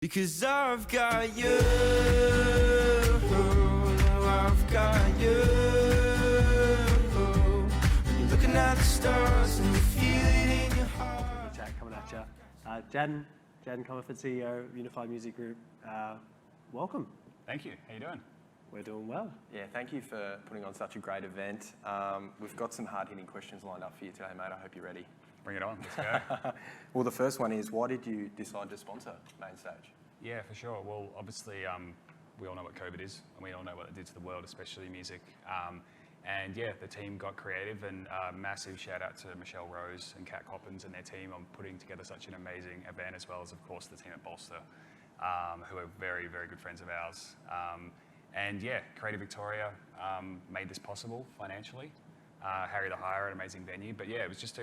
Because I've got you, I've got you. You're looking at the stars and you feel it in your heart. Chat coming at you. Jaden Comerford, CEO of Unified Music Group. Welcome. Thank you. How you doing? We're doing well. Yeah, thank you for putting on such a great event. We've got some hard-hitting questions lined up for you today, mate. I hope you're ready. Bring it on. Let's go. Well, the first one is, why did you decide to sponsor Mainstage? Yeah, for sure. Well, obviously, we all know what COVID is, and we all know what it did to the world, especially music. And yeah, the team got creative, and massive shout out to Michelle Rose and Kat Coppins and their team on putting together such an amazing event, as well as, of course, the team at Bolster, who are very, very good friends of ours. And yeah, Creative Victoria made this possible financially. Harry the Hire, an amazing venue. But yeah, it was just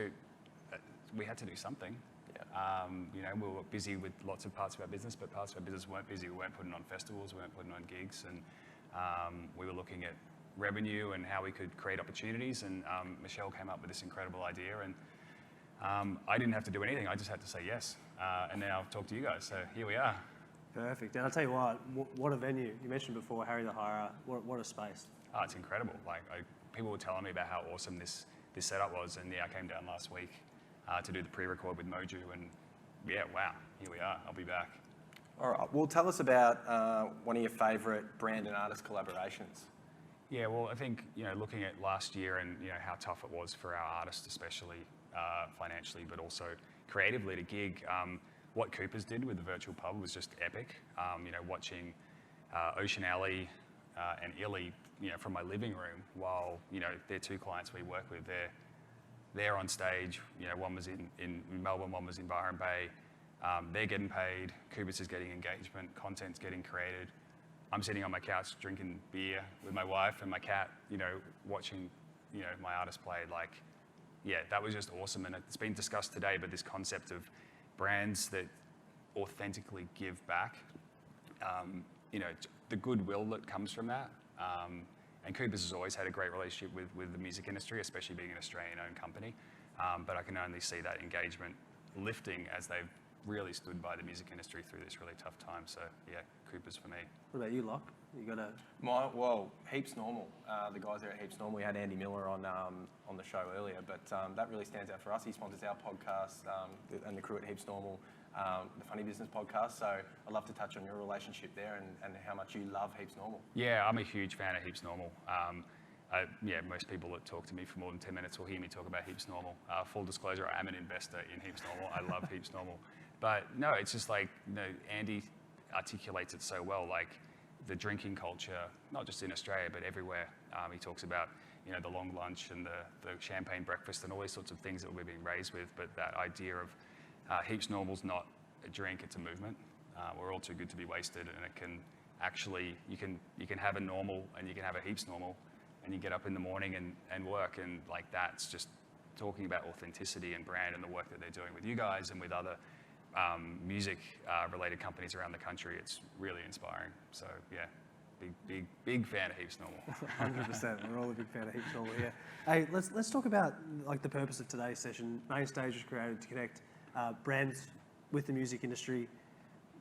we had to do something. Yeah. You know, we were busy with lots of parts of our business, but parts of our business weren't busy. We weren't putting on festivals, we weren't putting on gigs, and we were looking at revenue and how we could create opportunities. And Michelle came up with this incredible idea, and I didn't have to do anything. I just had to say yes. And now I've talked to you guys, so here we are. Perfect. And I'll tell you what a venue. You mentioned before, Harry the Hire. What a space. Oh, it's incredible. Like people were telling me about how awesome this setup was, and yeah, I came down last week to do the pre-record with Moju, and yeah, wow, here we are. I'll be back. All right. Well, tell us about one of your favourite brand and artist collaborations. Yeah, well, I think, you know, looking at last year and, you know, how tough it was for our artists, especially financially, but also creatively to gig, what Coopers did with the virtual pub was just epic. You know, watching Ocean Alley and Illy, you know, from my living room, while, you know, they're two clients we work with, they're on stage. You know, one was in Melbourne, one was in Byron Bay. They're getting paid, Coopers is getting engagement, content's getting created. I'm sitting on my couch drinking beer with my wife and my cat, you know, watching, you know, my artist play. Like, yeah, that was just awesome. And it's been discussed today, but this concept of brands that authentically give back, you know, the goodwill that comes from that. And Coopers has always had a great relationship with the music industry, especially being an Australian-owned company. But I can only see that engagement lifting as they've really stood by the music industry through this really tough time. So yeah, Coopers for me. What about you, Locke? You got a... Well, Heaps Normal. The guys there at Heaps Normal, we had Andy Miller on the show earlier, but that really stands out for us. He sponsors our podcast and the crew at Heaps Normal, the Funny Business podcast. So I'd love to touch on your relationship there and how much you love Heaps Normal. Yeah, I'm a huge fan of Heaps Normal. Yeah, most people that talk to me for more than 10 minutes will hear me talk about Heaps Normal. Full disclosure, I am an investor in Heaps Normal. I love Heaps Normal. But no, it's just like, you know, Andy articulates it so well, like the drinking culture, not just in Australia, but everywhere. He talks about, you know, the long lunch and the champagne breakfast and all these sorts of things that we're being raised with. But that idea of Heaps Normal's not a drink, it's a movement. We're all too good to be wasted, and it can actually, you can have a normal and you can have a Heaps Normal, and you get up in the morning and work, and like that's just talking about authenticity and brand and the work that they're doing with you guys and with other music related companies around the country. It's really inspiring. So yeah, big fan of Heaps Normal. 100%. We're all a big fan of Heaps Normal here. Hey, let's talk about like the purpose of today's session. Mainstage was created to connect brands with the music industry.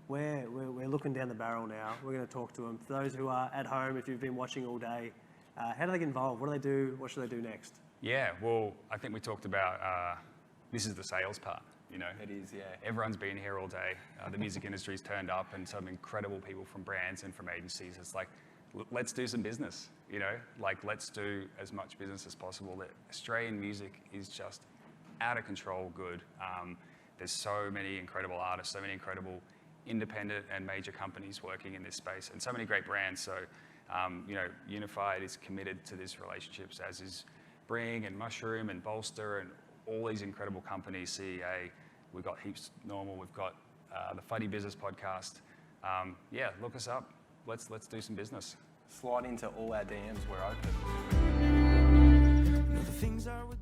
We're looking down the barrel now. We're going to talk to them. For those who are at home, if you've been watching all day, how do they get involved? What do they do? What should they do next? Yeah, well, I think we talked about this is the sales part. You know, it is, yeah. Everyone's been here all day. The music industry's turned up, and some incredible people from brands and from agencies. It's like, let's do some business, you know? Like, let's do as much business as possible. That Australian music is just out of control good. There's so many incredible artists, so many incredible independent and major companies working in this space, and so many great brands. So, you know, Unified is committed to these relationships, as is Bring and Mushroom and Bolster and all these incredible companies, CEA. We've got Heaps Normal, we've got the Funny Business podcast. Yeah, look us up. Let's do some business. Slide into all our DMs, we're open. The things I would